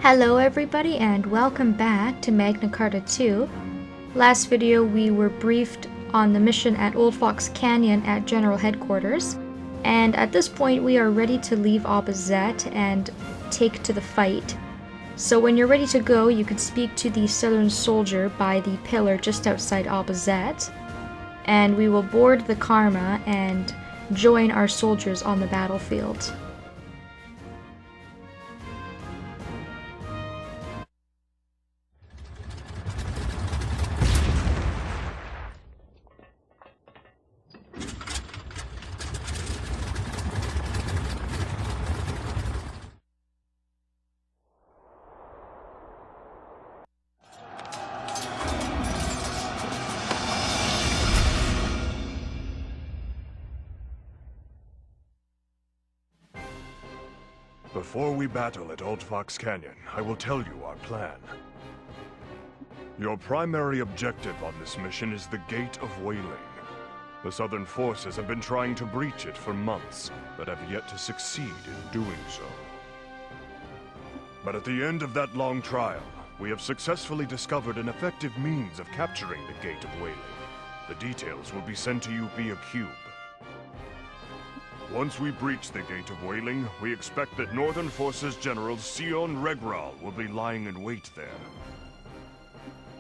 Hello everybody and welcome back to Magna Carta 2. Last video we were briefed on the mission at Oldfox Canyon at General Headquarters, and at this point we are ready to leave Abazet and take to the fight. So when you're ready to go, you can speak to the southern soldier by the pillar just outside Abazet, and we will board the Karma and join our soldiers on the battlefield. Before we battle at Oldfox Canyon, I will tell you our plan. Your primary objective on this mission is the Gate of Wailing. The Southern forces have been trying to breach it for months, but have yet to succeed in doing so. But at the end of that long trial, we have successfully discovered an effective means of capturing the Gate of Wailing. The details will be sent to you via cube. Once we breach the Gate of Wailing, we expect that Northern Forces General Sion Regral will be lying in wait there.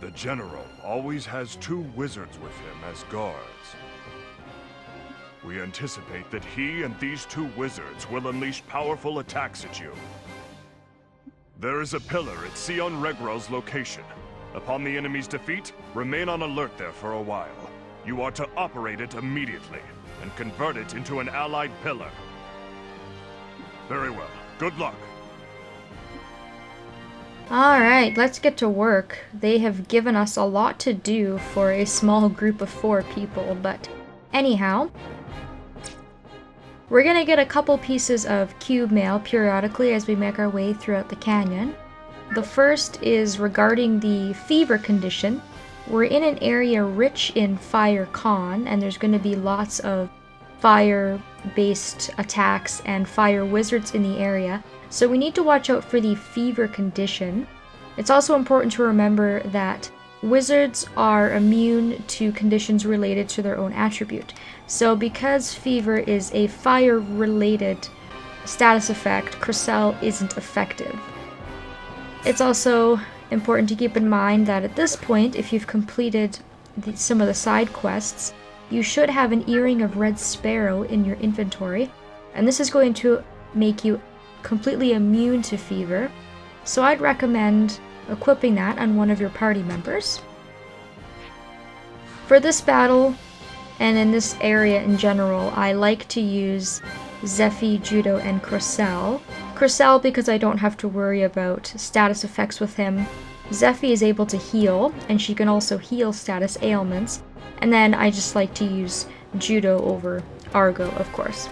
The General always has 2 wizards with him as guards. We anticipate that he and these 2 wizards will unleash powerful attacks at you. There is a pillar at Sion Regral's location. Upon the enemy's defeat, remain on alert there for a while. You are to operate it immediately and convert it into an allied pillar. Very well. Good luck. Alright, let's get to work. They have given us a lot to do for a small group of 4 people, but anyhow, we're gonna get a couple pieces of cube mail periodically as we make our way throughout the canyon. The first is regarding the fever condition. We're in an area rich in fire con, and there's going to be lots of fire-based attacks and fire wizards in the area, so we need to watch out for the fever condition. It's also important to remember that wizards are immune to conditions related to their own attribute. So because fever is a fire-related status effect, Cressel isn't effective. It's also important to keep in mind that at this point, if you've completed some of the side quests, you should have an earring of red Sparrow in your inventory, and this is going to make you completely immune to fever, so I'd recommend equipping that on one of your party members. For this battle, and in this area in general, I like to use Zephy, Judo, and Cressel. Cressel because I don't have to worry about status effects with him. Zephy is able to heal, and she can also heal status ailments. And then I just like to use Judo over Argo, of course.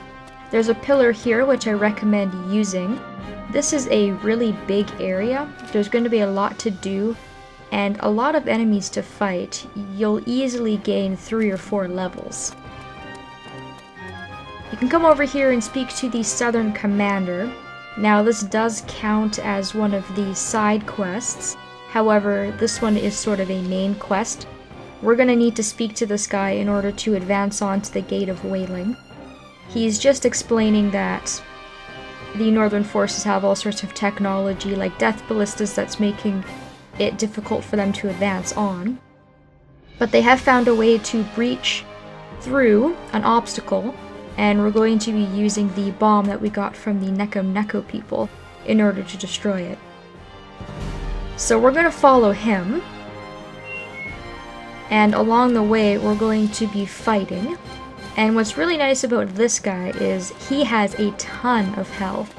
There's a pillar here which I recommend using. This is a really big area. There's going to be a lot to do and a lot of enemies to fight. You'll easily gain 3 or 4 levels. You can come over here and speak to the Southern Commander. Now this does count as one of the side quests. However, this one is sort of a main quest. We're going to need to speak to this guy in order to advance on to the Gate of Wailing. He's just explaining that the Northern Forces have all sorts of technology like death ballistas that's making it difficult for them to advance on. But they have found a way to breach through an obstacle, and we're going to be using the bomb that we got from the Nekoneko people in order to destroy it. So we're going to follow him, and along the way we're going to be fighting. And what's really nice about this guy is he has a ton of health,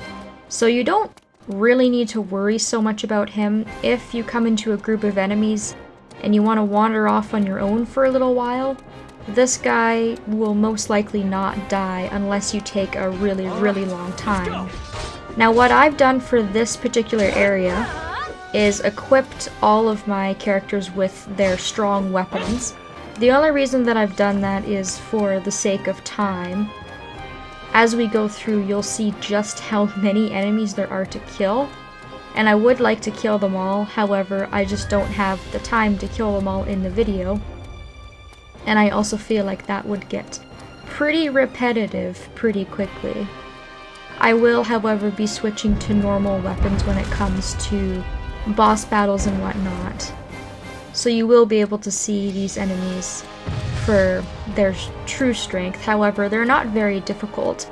so you don't really need to worry so much about him. If you come into a group of enemies and you want to wander off on your own for a little while, this guy will most likely not die unless you take a really long time. Now what I've done for this particular area is equipped all of my characters with their strong weapons. The only reason that I've done that is for the sake of time. As we go through, you'll see just how many enemies there are to kill, and I would like to kill them all, however, I just don't have the time to kill them all in the video. And I also feel like that would get pretty repetitive pretty quickly. I will, however, be switching to normal weapons when it comes to boss battles and whatnot. So you will be able to see these enemies for their true strength. However, they're not very difficult.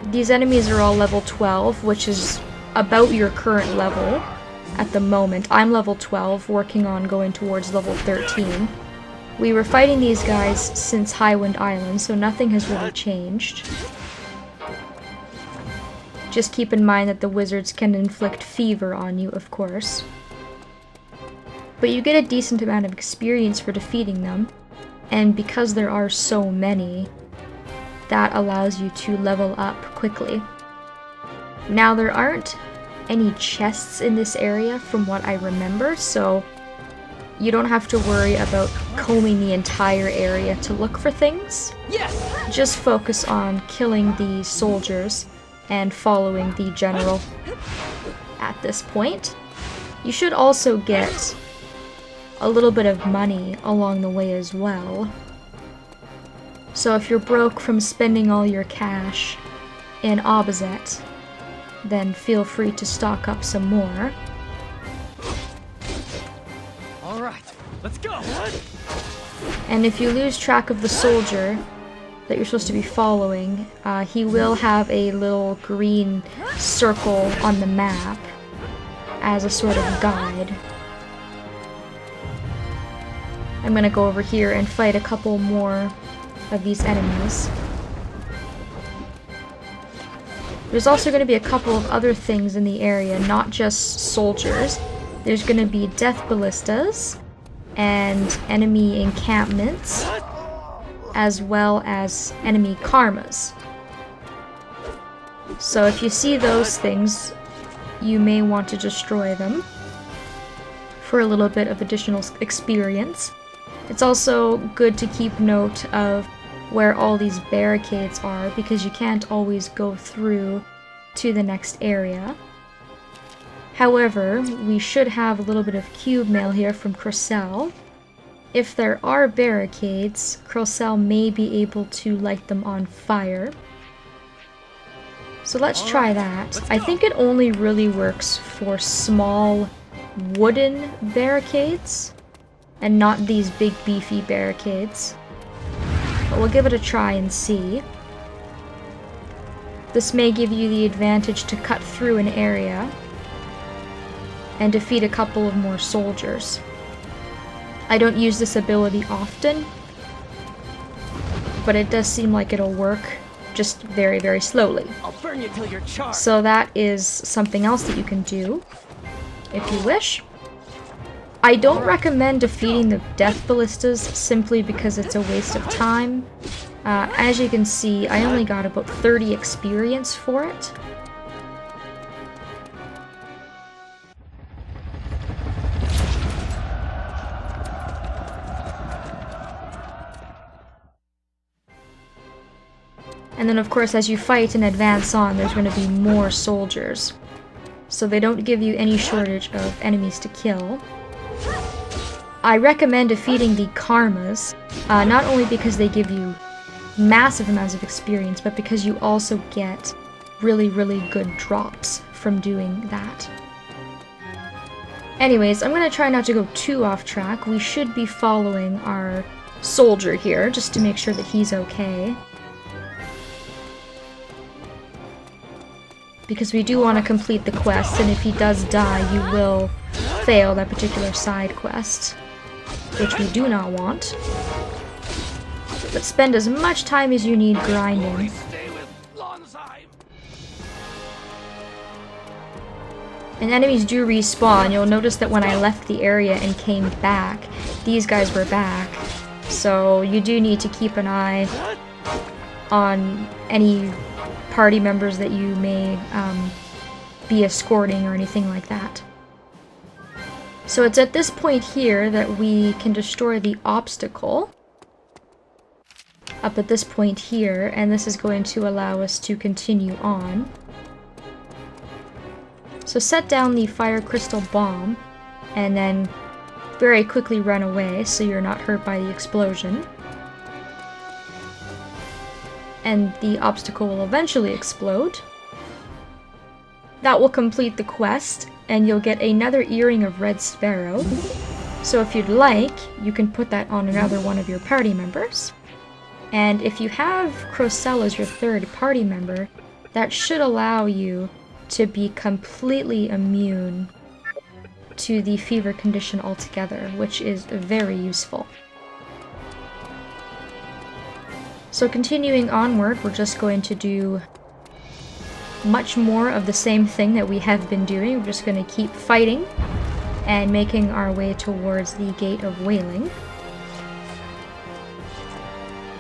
These enemies are all level 12, which is about your current level at the moment. I'm level 12, working on going towards level 13. We were fighting these guys since Highwind Island, so nothing has really changed. Just keep in mind that the wizards can inflict fever on you, of course. But you get a decent amount of experience for defeating them, and because there are so many, that allows you to level up quickly. Now, there aren't any chests in this area from what I remember, so you don't have to worry about combing the entire area to look for things. Yes! Just focus on killing the soldiers and following the general at this point. You should also get a little bit of money along the way as well. So if you're broke from spending all your cash in Obizet, then feel free to stock up some more. Alright, let's go! And if you lose track of the soldier that you're supposed to be following, he will have a little green circle on the map as a sort of guide. I'm gonna go over here and fight a couple more of these enemies. There's also going to be a couple of other things in the area, not just soldiers. There's going to be death ballistas and enemy encampments, as well as enemy karmas. So if you see those things, you may want to destroy them for a little bit of additional experience. It's also good to keep note of where all these barricades are, because you can't always go through to the next area. However, we should have a little bit of cube mail here from Crocell. If there are barricades, Crocell may be able to light them on fire. So let's try that. I think it only really works for small wooden barricades, and not these big beefy barricades. But we'll give it a try and see. This may give you the advantage to cut through an area and defeat a couple of more soldiers. I don't use this ability often, but it does seem like it'll work, just very, very slowly. I'll burn you till you're charred. So that is something else that you can do, if you wish. I don't recommend defeating the death ballistas simply because it's a waste of time. As you can see, I only got about 30 experience for it. And then of course, as you fight and advance on, there's going to be more soldiers. So they don't give you any shortage of enemies to kill. I recommend defeating the karmas, not only because they give you massive amounts of experience, but because you also get really, really good drops from doing that. Anyways, I'm going to try not to go too off track. We should be following our soldier here, just to make sure that he's okay. Because we do want to complete the quest, and if he does die, you will fail that particular side quest, which we do not want. But spend as much time as you need grinding. And enemies do respawn. You'll notice that when I left the area and came back, these guys were back. So you do need to keep an eye on any party members that you may be escorting or anything like that. So it's at this point here that we can destroy the obstacle. Up at this point here, and this is going to allow us to continue on. So set down the fire crystal bomb, and then very quickly run away so you're not hurt by the explosion. And the obstacle will eventually explode. That will complete the quest, and you'll get another earring of red Sparrow. So if you'd like, you can put that on another one of your party members. And if you have Crocell as your third party member, that should allow you to be completely immune to the fever condition altogether, which is very useful. So continuing onward, we're just going to do much more of the same thing that we have been doing. We're just going to keep fighting and making our way towards the Gate of Wailing.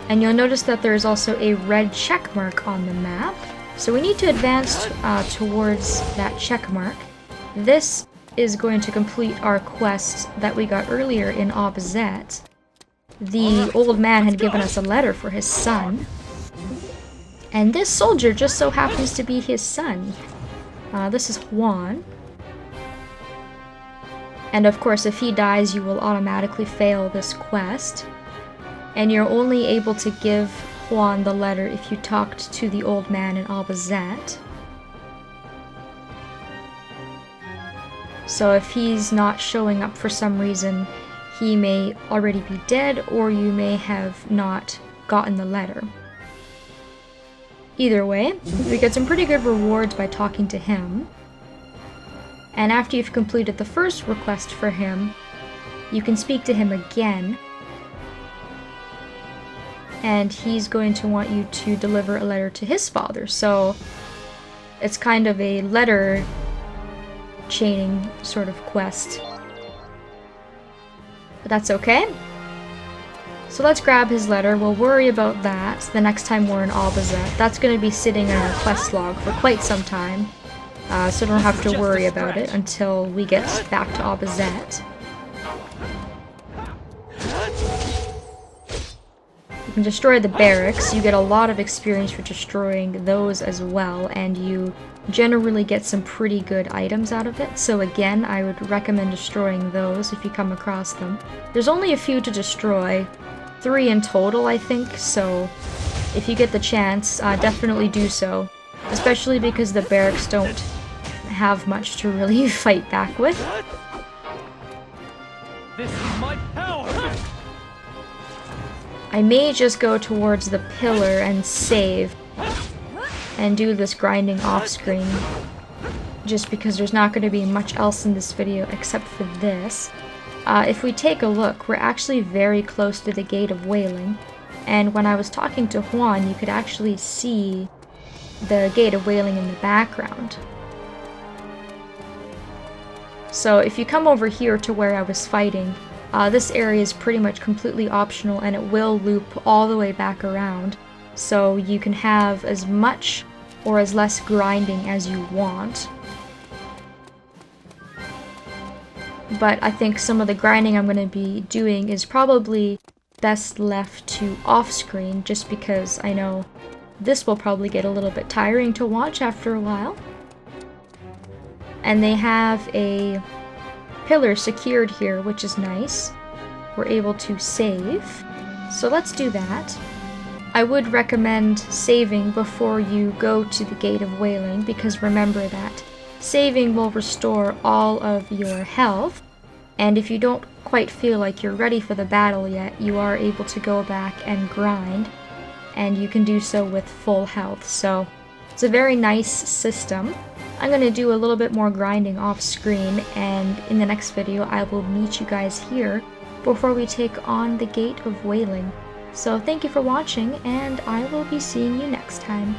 And you'll notice that there is also a red check mark on the map. So we need to advance towards that check mark. This is going to complete our quest that we got earlier in Obzet. The old man had given us a letter for his son. And this soldier just so happens to be his son. This is Juan. And of course, if he dies, you will automatically fail this quest. And you're only able to give Juan the letter if you talked to the old man in Obzet. So if he's not showing up for some reason, he may already be dead, or you may have not gotten the letter. Either way, we get some pretty good rewards by talking to him. And after you've completed the first request for him, you can speak to him again. And he's going to want you to deliver a letter to his father. So it's kind of a letter chaining sort of quest. But that's okay. So let's grab his letter. We'll worry about that the next time we're in Obzet. That's going to be sitting in our quest log for quite some time. So don't have to worry about it until we get back to Obzet. You can destroy the barracks. You get a lot of experience for destroying those as well, and you generally get some pretty good items out of it. So again, I would recommend destroying those if you come across them. There's only a few to destroy, 3 in total I think, so if you get the chance, definitely do so. Especially because the barracks don't have much to really fight back with. This is my power! I may just go towards the pillar and save and do this grinding off screen, just because there's not going to be much else in this video except for this. If we take a look, we're actually very close to the Gate of Wailing, and when I was talking to Juan, you could actually see the Gate of Wailing in the background. So if you come over here to where I was fighting, this area is pretty much completely optional, and it will loop all the way back around, so you can have as much or as less grinding as you want. But I think some of the grinding I'm going to be doing is probably best left to off-screen, just because I know this will probably get a little bit tiring to watch after a while. And they have a pillar secured here, which is nice. We're able to save. So let's do that. I would recommend saving before you go to the Gate of Wailing, because remember that saving will restore all of your health, and if you don't quite feel like you're ready for the battle yet, you are able to go back and grind, and you can do so with full health. So it's a very nice system. I'm going to do a little bit more grinding off screen, and in the next video I will meet you guys here before we take on the Gate of Wailing. So thank you for watching, and I will be seeing you next time.